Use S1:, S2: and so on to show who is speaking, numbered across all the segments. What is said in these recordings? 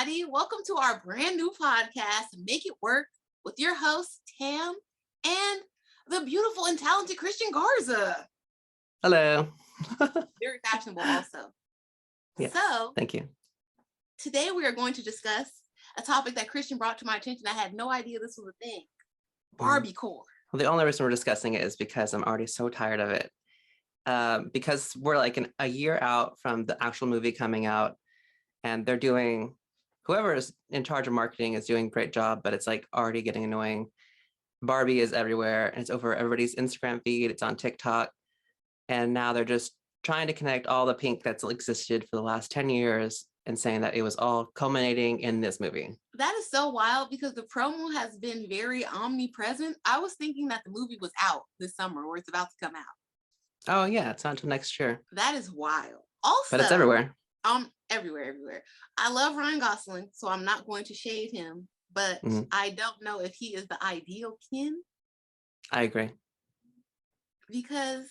S1: everybody. Welcome to our brand new podcast, Make It Work, with your host, Tam, and the beautiful and talented Christian Garza.
S2: Hello.
S1: Very fashionable also.
S2: Yes,
S1: So,
S2: thank you.
S1: today we are going to discuss a topic that Christian brought to my attention. I had no idea this was a thing. Barbiecore.
S2: Well, the only reason we're discussing it is because I'm already so tired of it. Because we're like a year out from the actual movie coming out, and whoever is in charge of marketing is doing a great job, but it's like already getting annoying. Barbie is everywhere, and it's over everybody's Instagram feed. It's on TikTok, and now they're just trying to connect all the pink that's existed for the last 10 years and saying that it was all culminating in this movie.
S1: That is so wild because the promo has been very omnipresent. I was thinking that the movie was out this summer or it's about to come out.
S2: Oh yeah, it's not until next year.
S1: That is wild. Also,
S2: but it's everywhere.
S1: Everywhere. I love Ryan Gosling, so I'm not going to shade him, but I don't know if he is the ideal Ken.
S2: I agree.
S1: Because,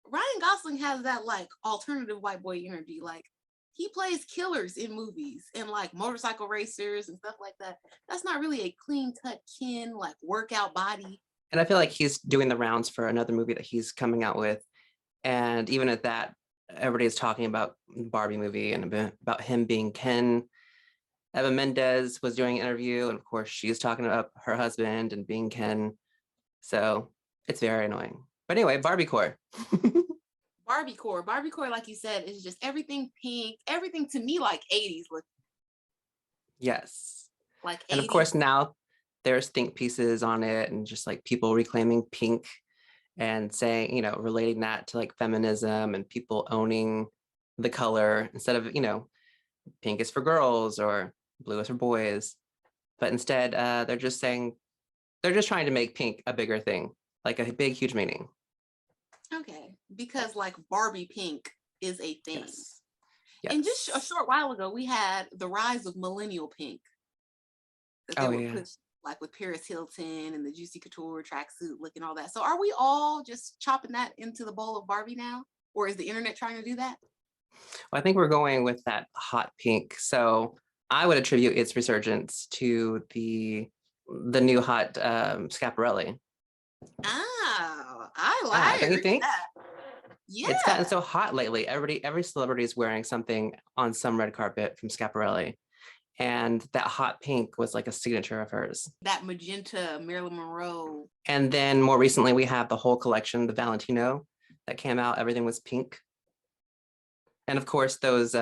S1: Ryan Gosling has that like alternative white boy energy. Like he plays killers in movies and like motorcycle racers and stuff like that. That's not really a clean cut Ken, like workout body.
S2: And I feel like he's doing the rounds for another movie that he's coming out with. And even at that, everybody's talking about the Barbie movie and about him being Ken. Eva Mendes was doing an interview, and of course, she's talking about her husband and being Ken. So it's very annoying. But anyway, Barbiecore.
S1: Barbiecore, like you said, is just everything pink, everything to me like 80s look.
S2: Yes.
S1: Like 80s.
S2: And of course, now there's think pieces on it and just like people reclaiming pink and saying, relating that to like feminism and people owning the color instead of, pink is for girls or blue is for boys. But instead, they're just trying to make pink a bigger thing, like a big, huge meaning.
S1: Okay, because like Barbie pink is a thing.
S2: Yes.
S1: And just a short while ago, we had the rise of millennial pink. That they were pushed, like with Paris Hilton and the Juicy Couture tracksuit look and all that. So are we all just chopping that into the bowl of Barbie now? Or is the internet trying to do that?
S2: Well, I think we're going with that hot pink. So I would attribute its resurgence to the new hot Schiaparelli.
S1: Oh, I
S2: don't you think?
S1: That. Yeah.
S2: It's gotten so hot lately. Every celebrity is wearing something on some red carpet from Schiaparelli. And that hot pink was like a signature of hers.
S1: That magenta Marilyn Monroe.
S2: And then more recently, we have the whole collection, the Valentino that came out. Everything was pink. And of course, those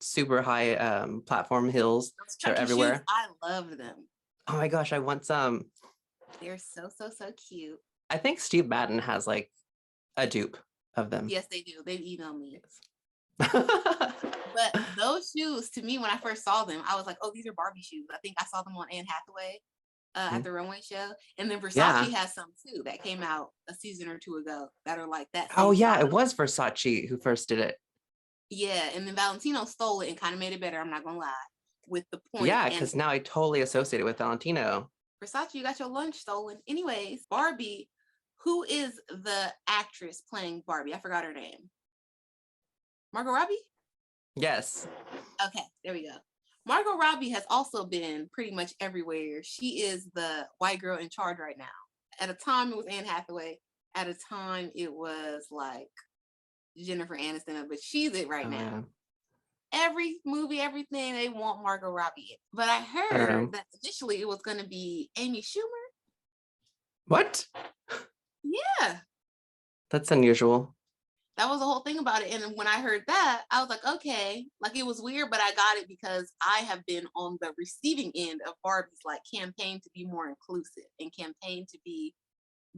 S2: super high platform heels are everywhere.
S1: Shoes, I love them.
S2: Oh my gosh, I want some.
S1: They're so cute.
S2: I think Steve Madden has like a dupe of them.
S1: Yes, they do. They've emailed me. But those shoes, to me, when I first saw them, I was like, oh, these are Barbie shoes. I think I saw them on Anne Hathaway at the runway show. And then Versace has some too that came out a season or two ago that are like that.
S2: Oh yeah, it was Versace who first did it.
S1: Yeah, and then Valentino stole it and kind of made it better, I'm not gonna lie, with the point.
S2: Yeah, because now I totally associate it with Valentino.
S1: Versace, you got your lunch stolen. Anyways, Barbie, who is the actress playing Barbie? I forgot her name. Margot Robbie?
S2: Yes.
S1: Okay, there we go. Margot Robbie has also been pretty much everywhere. She is the white girl in charge right now. At a time, it was Anne Hathaway. At a time, it was like Jennifer Aniston, but she's it right now. Yeah. Every movie, everything, they want Margot Robbie in. But I heard that initially it was going to be Amy Schumer.
S2: What?
S1: Yeah.
S2: That's unusual.
S1: That was the whole thing about it. And when I heard that, I was like, okay, like it was weird, but I got it because I have been on the receiving end of Barbie's like campaign to be more inclusive and campaign to be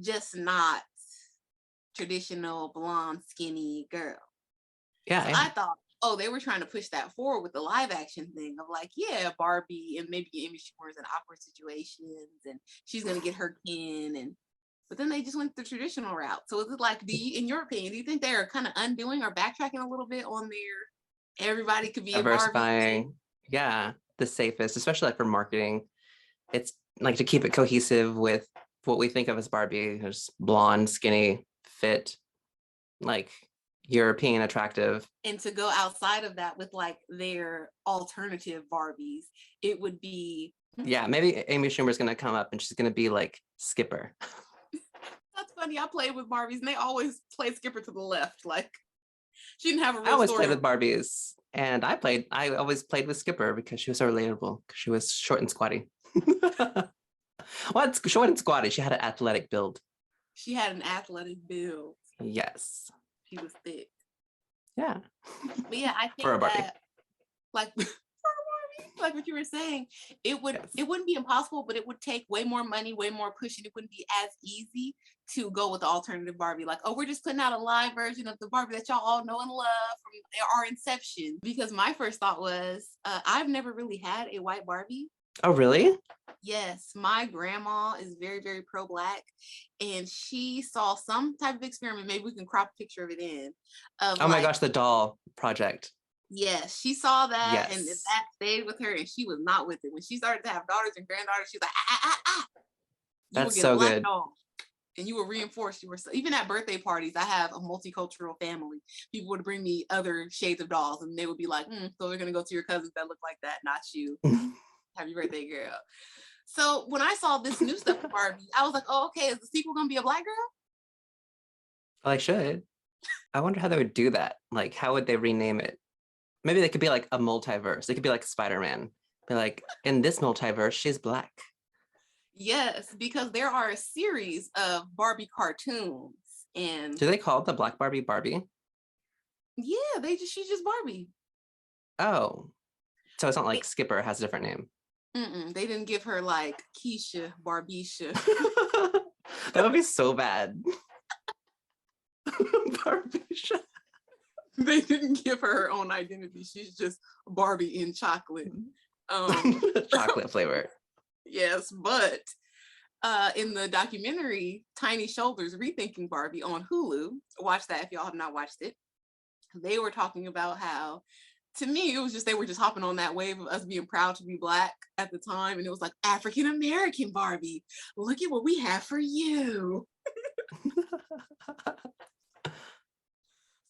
S1: just not traditional blonde, skinny girl.
S2: Yeah.
S1: So I thought, oh, they were trying to push that forward with the live action thing of like, yeah, Barbie and maybe Amy Schumer's in awkward situations and she's going to get her Ken but then they just went the traditional route. So is it like, in your opinion, do you think they're kind of undoing or backtracking a little bit on their everybody could be
S2: diversifying? A Barbie? Yeah, the safest, especially like for marketing. It's like to keep it cohesive with what we think of as Barbie. There's blonde, skinny, fit. Like European attractive.
S1: And to go outside of that with like their alternative Barbies, it would be
S2: Yeah, maybe Amy Schumer's gonna come up and she's gonna be like Skipper.
S1: that's funny. I played with Barbies and they always played Skipper to the left. Like she didn't have a
S2: I
S1: real
S2: always
S1: story.
S2: played with Barbies, and I always played with Skipper because she was so relatable. Because she was short and squatty. What short and squatty? She had an athletic build.
S1: She had an athletic build.
S2: Yes.
S1: She was thick.
S2: Yeah.
S1: But yeah, I
S2: For a
S1: think
S2: Barbie.
S1: that like for a Barbie, like what you were saying, it
S2: Yes.
S1: wouldn't be impossible, but it would take way more money, way more pushing. It wouldn't be as easy to go with the alternative Barbie. Like, oh, we're just putting out a live version of the Barbie that y'all all know and love from our inception. Because my first thought was, I've never really had a white Barbie.
S2: Oh, really?
S1: Yes, my grandma is very, very pro-black, and she saw some type of experiment. Maybe we can crop a picture of it in. Of
S2: Oh my
S1: like,
S2: gosh, the doll project.
S1: yes, she saw that, and
S2: Yes.
S1: that stayed with her, and she was not with it. When she started to have daughters and granddaughters, she was like, ah, ah, ah, ah. You would
S2: That's
S1: get a
S2: so
S1: black
S2: good.
S1: doll, and you would reinforce you were even at birthday parties. I have a multicultural family. People would bring me other shades of dolls, and they would be like, so they're gonna go to your cousins that look like that, not you. Happy birthday, girl. So when I saw this new stuff with Barbie, I was like, oh, okay, is the sequel gonna be a black girl?
S2: Well, I should. I wonder how they would do that. Like, how would they rename it? Maybe they could be like a multiverse. It could be like Spider-Man. Be like, in this multiverse, she's black.
S1: Yes, because there are a series of Barbie cartoons, and
S2: Do they call it the Black Barbie Barbie?
S1: yeah, she's just Barbie.
S2: Oh, so it's not like Skipper has a different name.
S1: They didn't give her like Keisha, Barbisha.
S2: That would be so bad. Barbie.
S1: They didn't give her her own identity. She's just Barbie in chocolate.
S2: Chocolate flavor.
S1: Yes, but in the documentary Tiny Shoulders Rethinking Barbie on Hulu, watch that if y'all have not watched it. They were talking about how, to me, it was just they were just hopping on that wave of us being proud to be black at the time, and it was like African American Barbie. Look at what we have for you.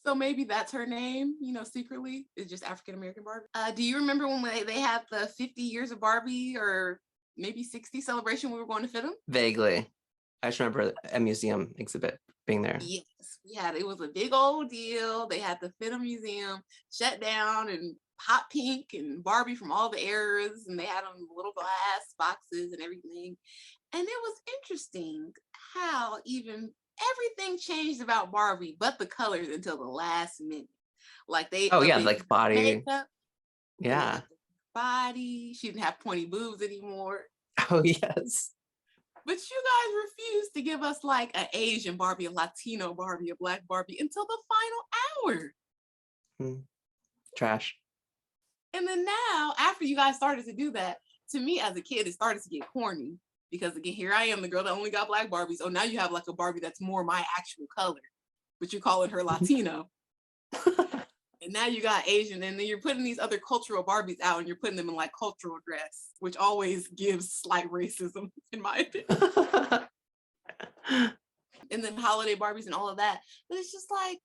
S1: So maybe that's her name, secretly, is just African American Barbie. Do you remember when they had the 50 years of Barbie, or maybe 60 celebration we were going to fit them?
S2: Vaguely. I just remember a museum exhibit being there.
S1: Yes, it was a big old deal. They had the Fit Museum shut down, and hot pink and Barbie from all the eras, and they had them in little glass boxes and everything. And it was interesting how even everything changed about Barbie, but the colors until the last minute. Like they
S2: like body.
S1: makeup,
S2: Yeah.
S1: body. She didn't have pointy boobs anymore.
S2: Oh yes.
S1: But you guys refused to give us like an Asian Barbie, a Latino Barbie, a Black Barbie until the final hour.
S2: Trash.
S1: And then now, after you guys started to do that, to me as a kid, it started to get corny. Because again, here I am, the girl that only got black Barbies. Oh, now you have like a Barbie that's more my actual color, but you're calling her Latino. And now you got Asian, and then you're putting these other cultural Barbies out, and you're putting them in like cultural dress, which always gives slight racism, in my opinion. And then holiday Barbies and all of that. But it's just like,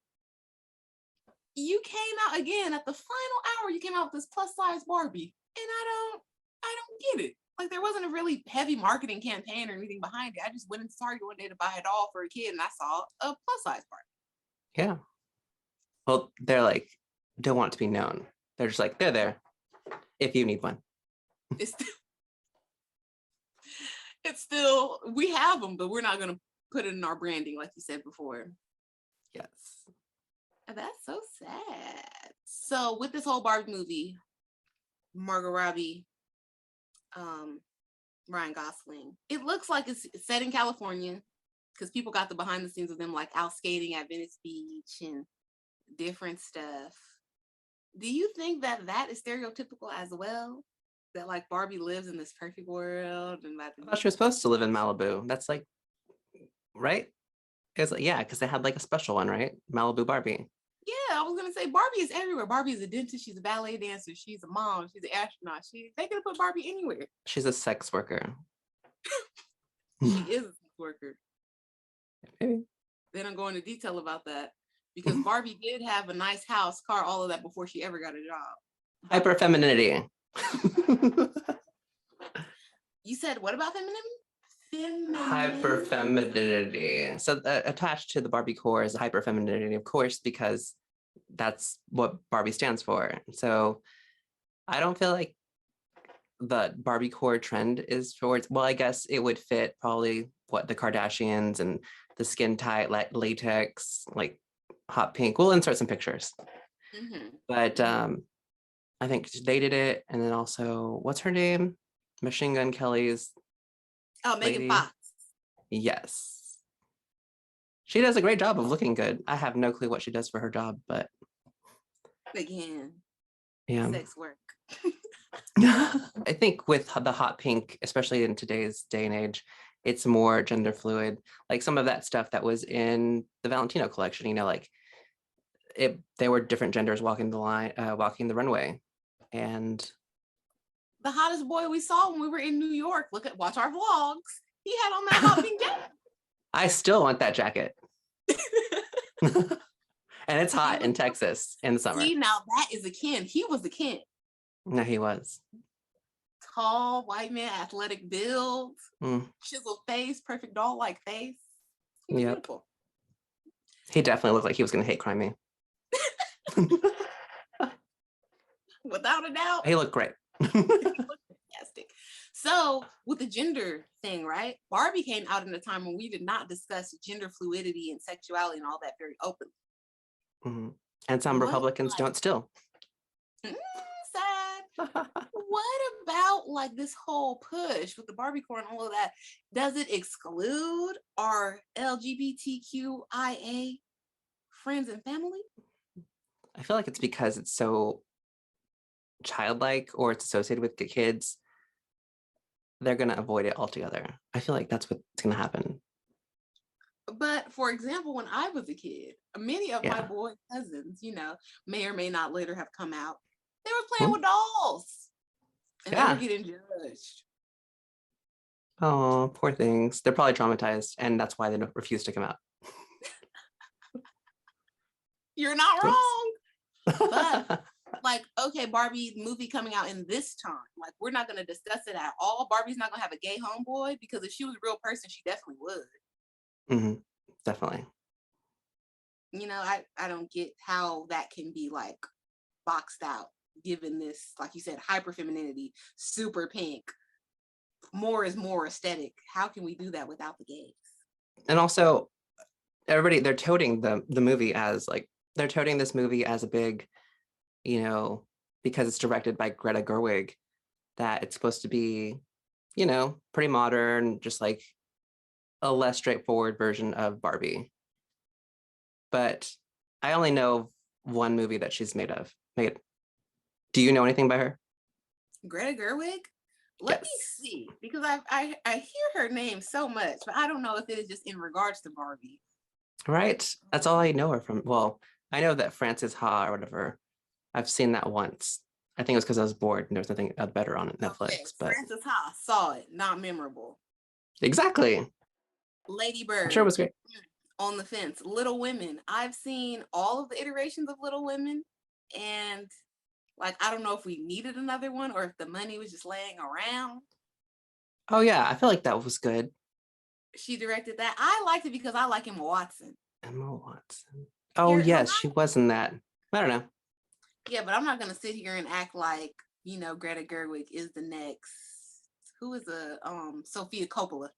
S1: you came out again at the final hour, you came out with this plus size Barbie. And I don't get it. Like, there wasn't a really heavy marketing campaign or anything behind it. I just went into Target one day to buy a doll for a kid, and I saw a plus size Barbie.
S2: Yeah. Well, they're like, don't want it to be known. They're just like, they're there if you need one.
S1: It's still, we have them, but we're not going to put it in our branding, like you said before.
S2: Yes.
S1: That's so sad. So with this whole Barbie movie, Margot Robbie, Ryan Gosling, it looks like it's set in California, because people got the behind the scenes of them like out skating at Venice Beach and different stuff. Do you think that is stereotypical as well? That like Barbie lives in this perfect world, and that
S2: I thought she was supposed to live in Malibu. That's like, right? Because because they had like a special one, right? Malibu Barbie.
S1: Yeah, I was gonna say Barbie is everywhere. Barbie is a dentist. She's a ballet dancer. She's a mom. She's an astronaut. They could put Barbie anywhere.
S2: She's a sex worker.
S1: She is a sex worker.
S2: Maybe.
S1: They don't go into detail about that. because Barbie did have a nice house, car, all of that before she ever got a job.
S2: Hyper femininity.
S1: You said what about femininity?
S2: Hyper femininity. So attached to the Barbiecore is hyper femininity, of course, because that's what Barbie stands for. So I don't feel like the Barbiecore trend is towards, well, I guess it would fit probably what the Kardashians and the skin tight latex, like hot pink. We'll insert some pictures. But I think they did it. And then also, what's her name? Machine Gun Kelly's
S1: Megan Fox.
S2: Yes. She does a great job of looking good. I have no clue what she does for her job, but
S1: again,
S2: yeah.
S1: Sex work.
S2: I think with the hot pink, especially in today's day and age, it's more gender fluid. Like some of that stuff that was in the Valentino collection, you know, like they were different genders walking walking the runway. And
S1: the hottest boy we saw when we were in New York, watch our vlogs. He had on that hot pink jacket.
S2: I still want that jacket. And it's hot in Texas in the summer.
S1: See, now that is a Ken. He was a Ken.
S2: No, he was.
S1: Tall, white man, athletic build, chiseled face, perfect doll-like face.
S2: Beautiful. He definitely looked like he was going to hate crime me.
S1: Without a doubt.
S2: He looked great.
S1: He looked fantastic. So with the gender thing, right? Barbie came out in a time when we did not discuss gender fluidity and sexuality and all that very openly.
S2: And some Republicans don't still.
S1: Sad. What about like this whole push with the Barbiecore and all of that? Does it exclude our LGBTQIA friends and family?
S2: I feel like it's because it's so childlike or it's associated with kids. They're going to avoid it altogether. I feel like that's what's going to happen.
S1: But for example, when I was a kid, many of my boy cousins, you know, may or may not later have come out. They were playing with dolls and they were getting judged.
S2: Oh, poor things. They're probably traumatized and that's why they refuse to come out.
S1: You're not wrong. But like, okay, Barbie movie coming out in this time. Like, we're not going to discuss it at all. Barbie's not going to have a gay homeboy because if she was a real person, she definitely would.
S2: Definitely.
S1: You know, I don't get how that can be like boxed out, given this, like you said, hyper femininity, super pink, more is more aesthetic. How can we do that without the gays?
S2: And also, everybody, they're toting the movie as like, they're toting this movie as a big, you know, because it's directed by Greta Gerwig, that it's supposed to be, you know, pretty modern, just like a less straightforward version of Barbie. But I only know one movie that she's made. Do you know anything by her?
S1: Greta Gerwig? Let me see, because I hear her name so much, but I don't know if it is just in regards to Barbie.
S2: Right. That's all I know her from. Well, I know that Frances Ha or whatever. I've seen that once. I think it was because I was bored and there was nothing better on Netflix.
S1: Okay,
S2: but
S1: Frances Ha, saw it, not memorable.
S2: Exactly.
S1: Lady Bird.
S2: I'm sure it was great.
S1: On the Fence. Little Women. I've seen all of the iterations of Little Women, and like, I don't know if we needed another one or if the money was just laying around.
S2: Oh yeah, I feel like that was good.
S1: She directed that. I liked it because I like Emma Watson.
S2: Emma Watson. Oh yes, she was in that. I don't know.
S1: Yeah, but I'm not gonna sit here and act like, you know, Greta Gerwig is the next. Who is Sofia Coppola?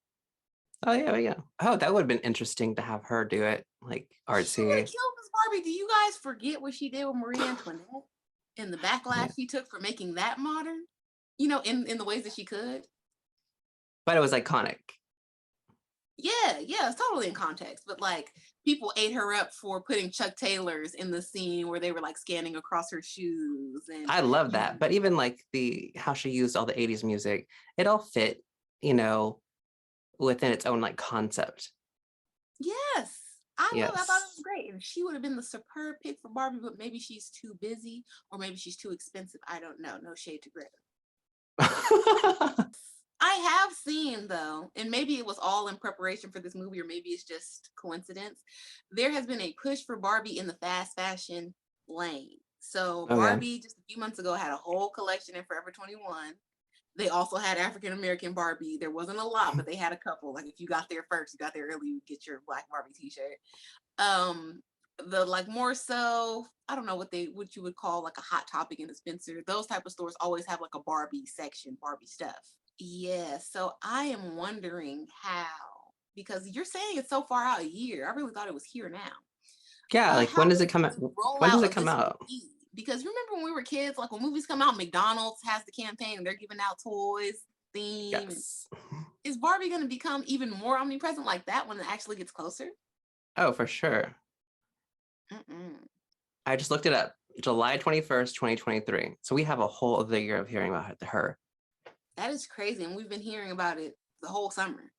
S2: Oh yeah. Oh, that would have been interesting to have her do it, like artsy.
S1: She would have killed Miss Barbie. Do you guys forget what she did with Marie Antoinette and the backlash she took for making that modern? You know, in the ways that she could.
S2: But it was iconic.
S1: Yeah, it's totally in context. But like, people ate her up for putting Chuck Taylors in the scene where they were like scanning across her shoes. And
S2: I love that. But even like how she used all the 80s music, it all fit, you know, within its own like concept.
S1: Yes. I thought it was great. And she would have been the superb pick for Barbie, but maybe she's too busy or maybe she's too expensive. I don't know. No shade to Greta. I I have seen though, and maybe it was all in preparation for this movie, or maybe it's just coincidence. There has been a push for Barbie in the fast fashion lane. So
S2: Okay.
S1: Barbie just a few months ago had a whole collection in Forever 21. They also had African American Barbie. There wasn't a lot, but they had a couple. Like if you got there first, you got there early, you get your Black Barbie T-shirt. Um, the like more so, I don't know what you would call like a Hot Topic in a Spencer. Those type of stores always have like a Barbie section, Barbie stuff. Yeah, so I am wondering how, because you're saying it's so far out a year. I really thought it was here now.
S2: Yeah, like
S1: How
S2: when does
S1: does
S2: it come out?
S1: the
S2: When does
S1: rollout
S2: it
S1: of
S2: come
S1: this
S2: out?
S1: be? Because remember when we were kids, like when movies come out, McDonald's has the campaign and they're giving out toys, theme. And
S2: Yes.
S1: is Barbie going to become even more omnipresent like that when it actually gets closer?
S2: Oh, for sure.
S1: Mm-mm.
S2: I just looked it up. July 21st, 2023. So we have a whole other year of hearing about her.
S1: That is crazy, and we've been hearing about it the whole summer.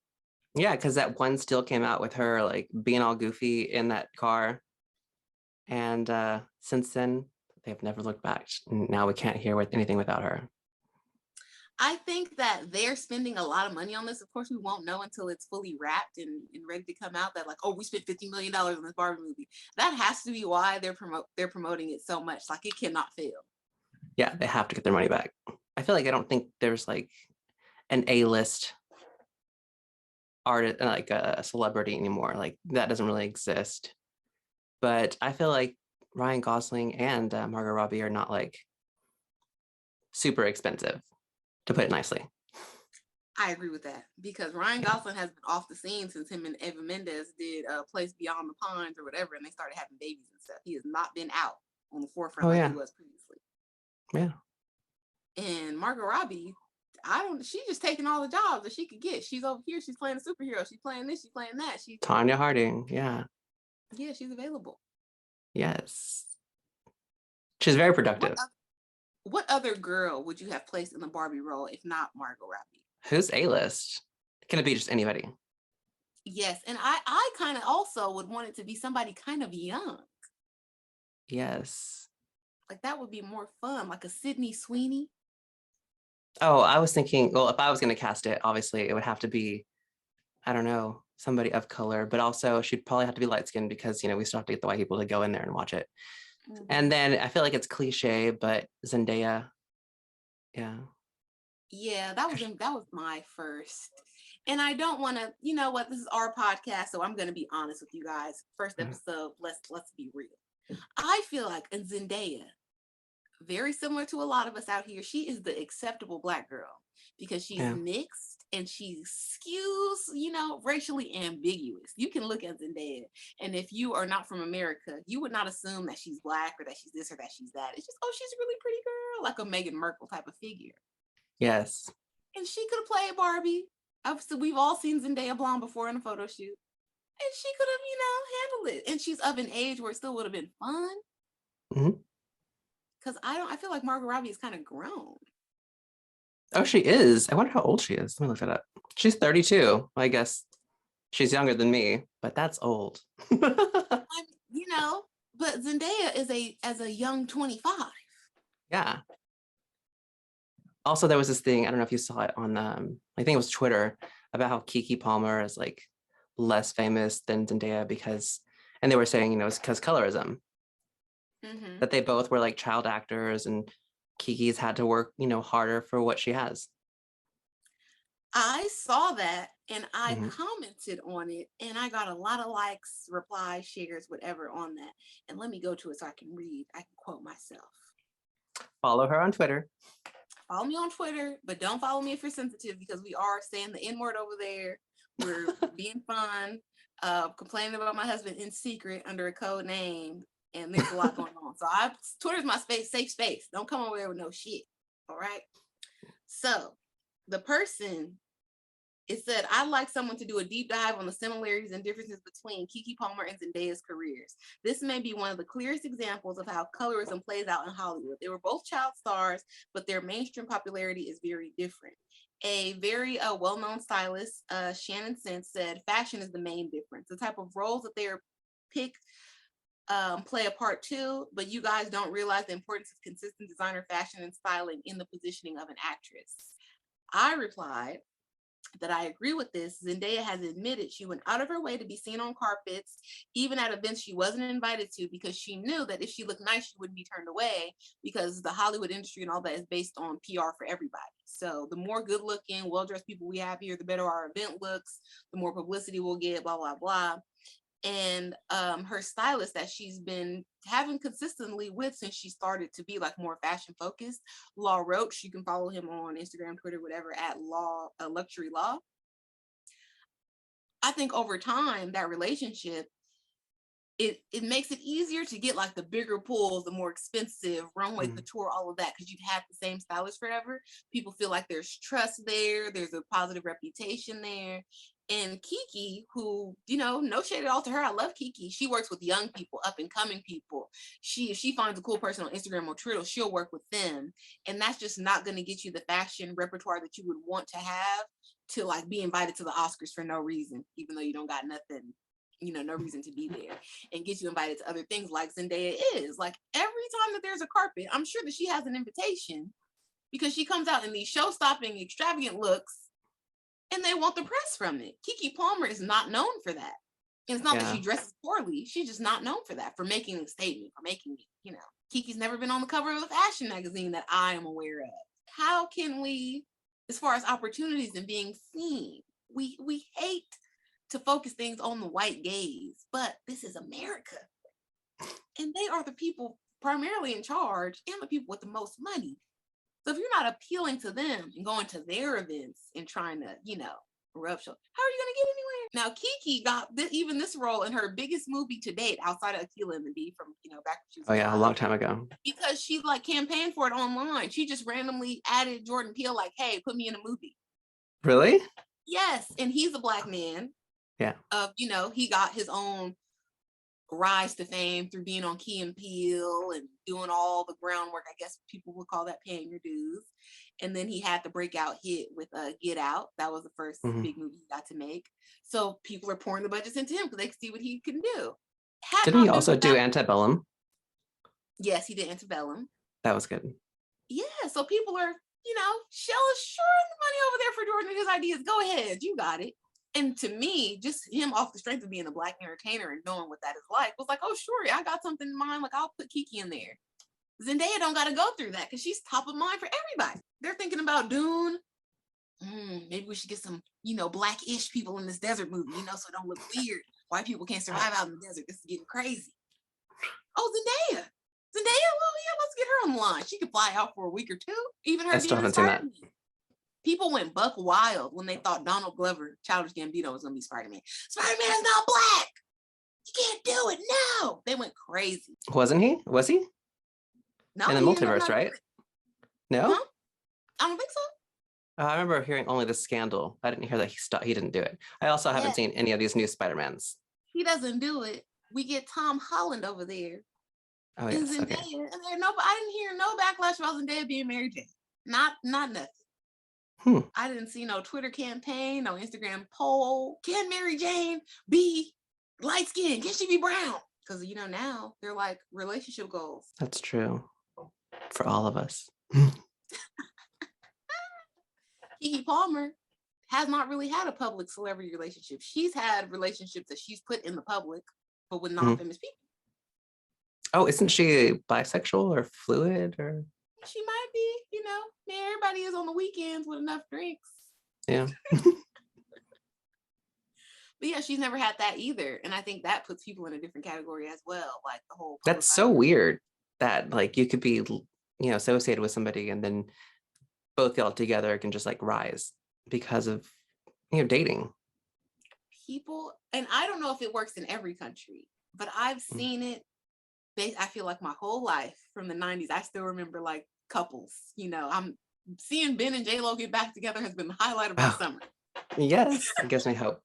S2: Yeah, because that one still came out with her like being all goofy in that car. And since then, they've never looked back. Now we can't hear anything without her.
S1: I think that they're spending a lot of money on this. Of course, we won't know until it's fully wrapped and ready to come out. That like, oh, we spent $50 million on this Barbie movie. That has to be why they're promoting it so much. Like it cannot fail.
S2: Yeah, they have to get their money back. I feel like I don't think there's like an A-list artist, like a celebrity anymore. Like that doesn't really exist. But I feel like Ryan Gosling and Margot Robbie are not like super expensive, to put it nicely.
S1: I agree with that because Ryan
S2: Yeah.
S1: Gosling has been off the scene since him and Eva Mendes did Place Beyond the Pines or whatever, and they started having babies and stuff. He has not been out on the forefront
S2: Oh
S1: like he
S2: yeah.
S1: was previously.
S2: Yeah.
S1: And Margot Robbie, I don't. She's just taking all the jobs that she could get. She's over here. She's playing a superhero. She's playing this. She's playing that.
S2: Tanya Harding. Yeah.
S1: Yeah, she's available.
S2: Yes. She's very
S1: What
S2: productive.
S1: what other girl would you have placed in the Barbie role if not Margot Robbie?
S2: Who's A-list? Can it be just anybody?
S1: Yes, and I kind of also would want it to be somebody kind of young.
S2: Yes.
S1: Like that would be more fun, like a Sydney Sweeney.
S2: Oh, I was thinking, well, if I was going to cast it, obviously it would have to be, I don't know, somebody of color, but also she'd probably have to be light skinned because, we still have to get the white people to go in there and watch it. And
S1: Mm-hmm.
S2: then I feel like it's cliche, but Zendaya, yeah.
S1: Yeah, that was my first. And I don't want to, you know what, this is our podcast, so I'm going to be honest with you guys. First episode, let's be real. I feel like in Zendaya, very similar to a lot of us out here, she is the acceptable Black girl because she's
S2: Yeah.
S1: mixed and she skews, racially ambiguous. You can look at Zendaya, and if you are not from America, you would not assume that she's Black or that she's this or that she's that. It's just, oh, she's a really pretty girl, like a Meghan Markle type of figure.
S2: Yes.
S1: And she could have played Barbie. We've all seen Zendaya blonde before in a photo shoot. And she could have, handled it. And she's of an age where it still would have been fun.
S2: Mhm.
S1: Because I feel like Margot Robbie is kind of grown.
S2: Oh, she is. I wonder how old she is. Let me look that up. She's 32. I guess she's younger than me, but that's old.
S1: I'm, but Zendaya is as a young 25.
S2: Yeah. Also, there was this thing, I don't know if you saw it on, I think it was Twitter, about how Keke Palmer is like less famous than Zendaya and they were saying, it's because colorism,
S1: Mm-hmm.
S2: that they both were like child actors and Kiki's had to work, harder for what she has.
S1: I saw that and I
S2: Mhm.
S1: commented on it and I got a lot of likes, replies, shares, whatever on that. And let me go to it so I can read. I can quote myself.
S2: Follow her on Twitter.
S1: Follow me on Twitter, but don't follow me if you're sensitive because we are saying the N word over there. We're being fun, complaining about my husband in secret under a code name, and there's a lot going on. So Twitter's my safe space. Don't come over there with no shit. All right. So the person, it said, I'd like someone to do a deep dive on the similarities and differences between Keke Palmer and Zendaya's careers. This may be one of the clearest examples of how colorism plays out in Hollywood. They were both child stars, but their mainstream popularity is very different. A very well-known stylist, Shannon Sense, said, fashion is the main difference. The type of roles that they are picked play a part too, but you guys don't realize the importance of consistent designer fashion and styling in the positioning of an actress. I replied, that I agree with this. Zendaya has admitted she went out of her way to be seen on carpets, even at events she wasn't invited to, because she knew that if she looked nice, she wouldn't be turned away, because the Hollywood industry and all that is based on PR for everybody. So the more good looking, well-dressed people we have here, the better our event looks, the more publicity we'll get, blah, blah, blah. And her stylist that she's been having consistently with since she started to be like more fashion focused, Law Roach, you can follow him on Instagram, Twitter, whatever, at Law Luxury Law. I think over time that relationship, it makes it easier to get like the bigger pulls, the more expensive runway couture, all of that, because you've had the same stylist forever. People feel like there's trust there, there's a positive reputation there. And Kiki, who, you know, no shade at all to her, I love Kiki. She works with young people, up and coming people. If she finds a cool person on Instagram or Twitter, she'll work with them. And that's just not going to get you the fashion repertoire that you would want to have to like be invited to the Oscars for no reason, even though you don't got nothing, you know, no reason to be there, and get you invited to other things like Zendaya is. Like every time that there's a carpet, I'm sure that she has an invitation, because she comes out in these show-stopping, extravagant looks, and they want the press from it. Keke Palmer is not known for that. And it's not that she dresses poorly. She's just not known for that, for making a statement, for making it, you know. Kiki's never been on the cover of a fashion magazine that I am aware of. How can we, as far as opportunities and being seen, we hate to focus things on the white gaze, but this is America. And they are the people primarily in charge and the people with the most money. So if you're not appealing to them and going to their events and trying to, you know, rub shoulders, how are you going to get anywhere? Now, Kiki got even this role in her biggest movie to date outside of Akilah and the Bee from, you know, back when she was
S2: a long time ago.
S1: Because she like campaigned for it online. She just randomly added Jordan Peele like, hey, put me in a movie.
S2: Really?
S1: Yes. And he's a Black man.
S2: Yeah.
S1: You know, he got his own rise to fame through being on Key and Peele and doing all the groundwork. I guess people would call that paying your dues. And then he had the breakout hit with Get Out. That was the first big movie he got to make. So people are pouring the budgets into him because they can see what he can do.
S2: Didn't he also do Antebellum?
S1: Yes, he did Antebellum.
S2: That was good.
S1: Yeah, so people are, you know, Shell is sure the money over there for Jordan and his ideas. Go ahead, you got it. And to me, just him off the strength of being a Black entertainer and knowing what that is like was like, oh, sure, I got something in mind. Like, I'll put Kiki in there. Zendaya don't got to go through that because she's top of mind for everybody. They're thinking about Dune. Maybe we should get some, you know, Black-ish people in this desert movie, you know, so it don't look weird. White people can't survive out in the desert. This is getting crazy. Oh, Zendaya, well, yeah, let's get her on the line. She could fly out for a week or two. Even her being a Spider-Man. People went buck wild when they thought Donald Glover, Childish Gambino, was going to be Spider-Man. Spider-Man's not Black. You can't do it. No. They went crazy.
S2: Wasn't he? Was he?
S1: No.
S2: In the multiverse, right? No?
S1: Huh? I don't think so.
S2: I remember hearing only the scandal. I didn't hear that he didn't do it. I also haven't seen any of these new Spider-Mans.
S1: He doesn't do it. We get Tom Holland over there.
S2: Oh, yes.
S1: Zendaya,
S2: Okay.
S1: and I didn't hear no backlash about Zendaya being Mary Jane. Not nothing. I didn't see no Twitter campaign, no Instagram poll. Can Mary Jane be light skinned? Can she be brown? Because, you know, now they're like relationship goals.
S2: That's true. For all of us.
S1: Keke Palmer has not really had a public celebrity relationship. She's had relationships that she's put in the public, but with non-famous people. Oh,
S2: isn't she bisexual or fluid or?
S1: She might be, you know. Everybody is on the weekends with enough drinks.
S2: Yeah.
S1: But yeah, she's never had that either. And I think that puts people in a different category as well. Like the whole.
S2: That's so weird that like you could be, you know, associated with somebody and then both y'all together can just like rise because of, you know, dating.
S1: People, and I don't know if it works in every country, but I've seen it. I feel like my whole life from the 90s, I still remember like couples, you know, I'm seeing Ben and J-Lo get back together has been the highlight of my summer.
S2: Yes, it gives me hope.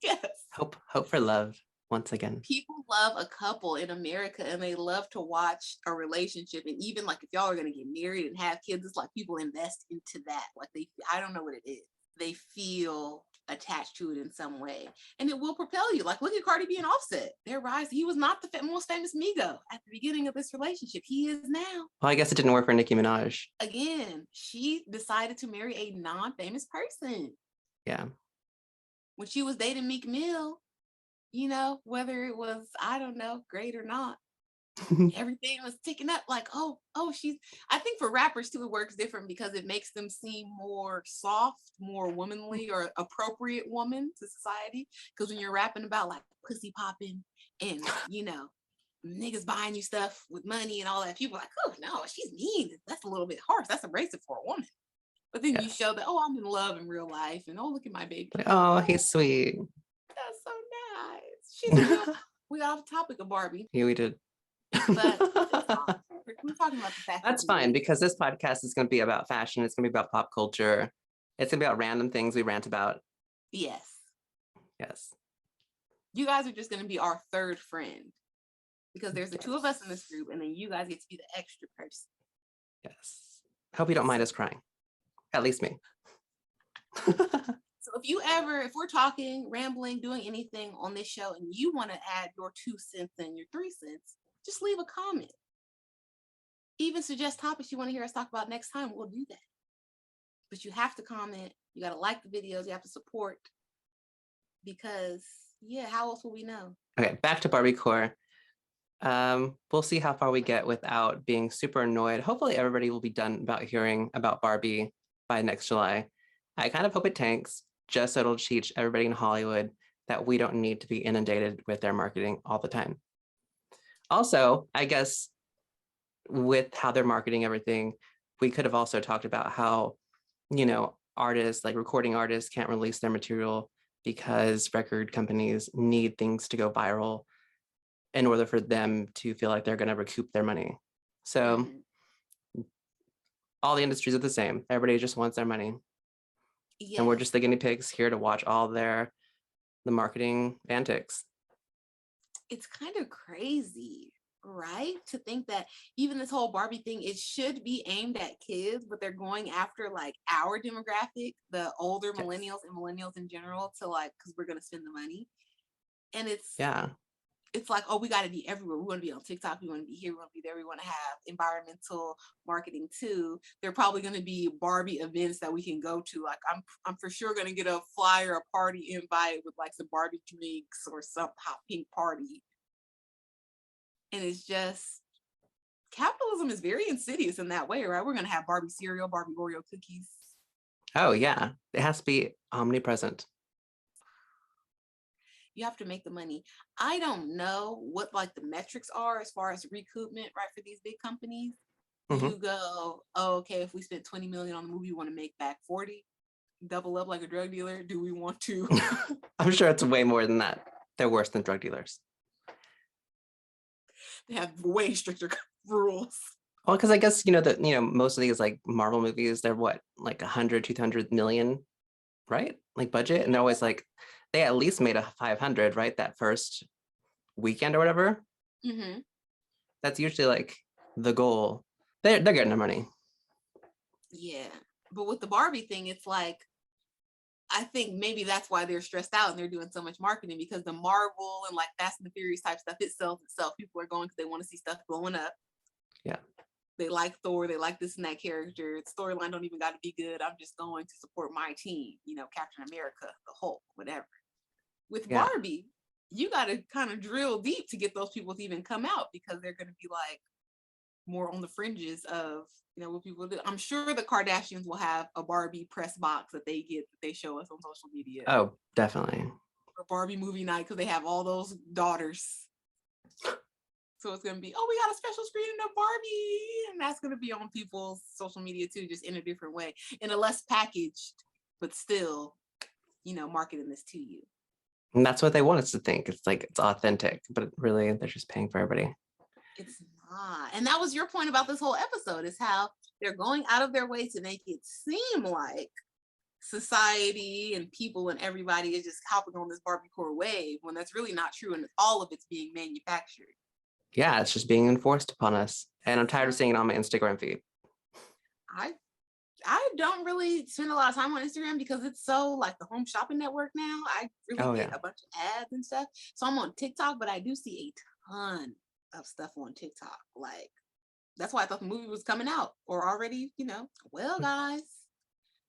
S1: Yes.
S2: Hope for love once again.
S1: People love a couple in America and they love to watch a relationship. And even like if y'all are going to get married and have kids, it's like people invest into that. Like I don't know what it is. They feel attached to it in some way. And it will propel you. Like look at Cardi B and Offset. Their rise. He was not the most famous Migo at the beginning of this relationship. He is now.
S2: Well, I guess it didn't work for Nicki Minaj.
S1: Again, she decided to marry a non-famous person.
S2: Yeah.
S1: When she was dating Meek Mill, you know, whether it was, I don't know, great or not, everything was ticking up like, oh, she's, I think for rappers too, it works different because it makes them seem more soft, more womanly or appropriate woman to society. Because when you're rapping about like pussy popping and, you know, niggas buying you stuff with money and all that, people are like, oh no, she's mean. That's a little bit harsh. That's abrasive for a woman. But then you
S2: Yes.
S1: show that, oh, I'm in love in real life, and oh, look at my baby.
S2: Like,
S1: Like,
S2: oh,
S1: oh,
S2: he's sweet.
S1: that's so nice. She's a real. We got off the topic of Barbie,
S2: Yeah, we did.
S1: but it's fine. We're talking about the fashion
S2: That's fine
S1: situation.
S2: because this podcast is going to be about fashion. It's going to be about pop culture. It's going to be about random things we rant about.
S1: Yes,
S2: Yes.
S1: you guys are just going to be our third friend because there's the two of us in this group, and then you guys get to be the extra person.
S2: Yes. Hope you don't mind us crying. At least me.
S1: So if we're talking, rambling, doing anything on this show, and you want to add your 2 cents and your 3 cents, just leave a comment. Even suggest topics you want to hear us talk about next time. We'll do that. But you have to comment. You got to like the videos. You have to support because, yeah, how else will we know?
S2: Okay, back to Barbiecore. We'll see how far we get without being super annoyed. Hopefully everybody will be done about hearing about Barbie by next July. I kind of hope it tanks just so it'll teach everybody in Hollywood that we don't need to be inundated with their marketing all the time. Also, I guess with how they're marketing everything, we could have also talked about how, you know, artists, like recording artists, can't release their material because record companies need things to go viral in order for them to feel like they're going to recoup their money. So all the industries are the same. Everybody just wants their money.
S1: Yes.
S2: And we're just the guinea pigs here to watch all the marketing antics.
S1: It's kind of crazy, right? To think that even this whole Barbie thing, it should be aimed at kids, but they're going after like our demographic, the older millennials and millennials in general, to like, because we're going to spend the money. And it's like, oh, we got to be everywhere. We want to be on TikTok. We want to be here. We want to be there. We want to have environmental marketing too. There are probably going to be Barbie events that we can go to. Like I'm for sure going to get a flyer, a party invite with like some Barbie drinks or some hot pink party. And it's just, capitalism is very insidious in that way, right? We're going to have Barbie cereal, Barbie Oreo cookies.
S2: Oh yeah, it has to be omnipresent.
S1: You have to make the money. I don't know what like the metrics are as far as recoupment, right? For these big companies, you go, oh, okay, if we spent 20 million on the movie, you want to make back 40, double up like a drug dealer. Do we want to?
S2: I'm sure it's way more than that. They're worse than drug dealers.
S1: They have way stricter rules.
S2: Well, because I guess, most of these like Marvel movies, they're what, like 100, 200 million, right? Like budget. And they're always like, they at least made a 500, right? That first weekend or whatever. That's usually like the goal. They're getting their money.
S1: Yeah. But with the Barbie thing, it's like, I think maybe that's why they're stressed out and they're doing so much marketing, because the Marvel and like Fast and the Furious type stuff, it sells itself. People are going because they want to see stuff blowing up.
S2: Yeah.
S1: They like Thor. They like this and that character. The storyline don't even got to be good. I'm just going to support my team, Captain America, the Hulk, whatever. With Barbie, you got to kind of drill deep to get those people to even come out, because they're going to be like more on the fringes of, what people do. I'm sure the Kardashians will have a Barbie press box that they get, that they show us on social media.
S2: Oh, definitely.
S1: Or Barbie movie night, because they have all those daughters. So it's going to be, oh, we got a special screening of Barbie. And that's going to be on people's social media too, just in a different way, in a less packaged, but still, marketing this to you.
S2: And that's what they want us to think. It's like, it's authentic, but really they're just paying for everybody.
S1: It's not. And that was your point about this whole episode, is how they're going out of their way to make it seem like society and people and everybody is just hopping on this Barbiecore wave, when that's really not true, and all of it's being manufactured.
S2: Yeah, it's just being enforced upon us. And I'm tired of seeing it on my Instagram feed.
S1: I don't really spend a lot of time on Instagram because it's so like the home shopping network now. I really get a bunch of ads and stuff. So I'm on TikTok, but I do see a ton of stuff on TikTok. Like, that's why I thought the movie was coming out or already, well, guys,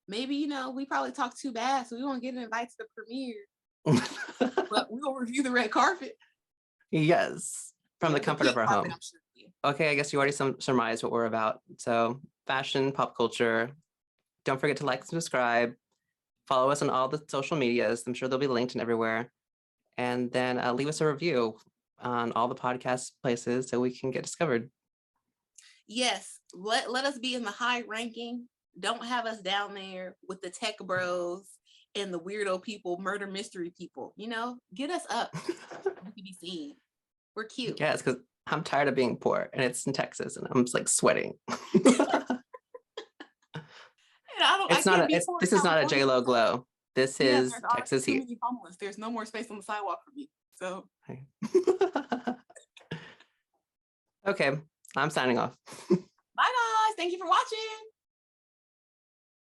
S1: maybe, we probably talk too bad, so we won't get an invite to the premiere, but we'll review the red carpet.
S2: Yes, from the
S1: The
S2: comfort of
S1: pink
S2: our
S1: carpet,
S2: home.
S1: I'm sure.
S2: Okay, I guess you already surmised what we're about. So fashion, pop culture. Don't forget to like and subscribe. Follow us on all the social medias. I'm sure they'll be linked and everywhere. And then leave us a review on all the podcast places so we can get discovered.
S1: Yes, let us be in the high ranking. Don't have us down there with the tech bros and the weirdo people, murder mystery people. Get us up. We can be seen. We're cute.
S2: Yes, because I'm tired of being poor and it's in Texas and I'm just like sweating.
S1: And I can't be poor in
S2: This is not a
S1: California.
S2: J-Lo glow. This
S1: Yeah,
S2: is
S1: there's already
S2: Texas
S1: too
S2: heat.
S1: many homeless. There's no more space on the sidewalk for me. So
S2: Okay, I'm signing off.
S1: bye guys. Thank you for watching.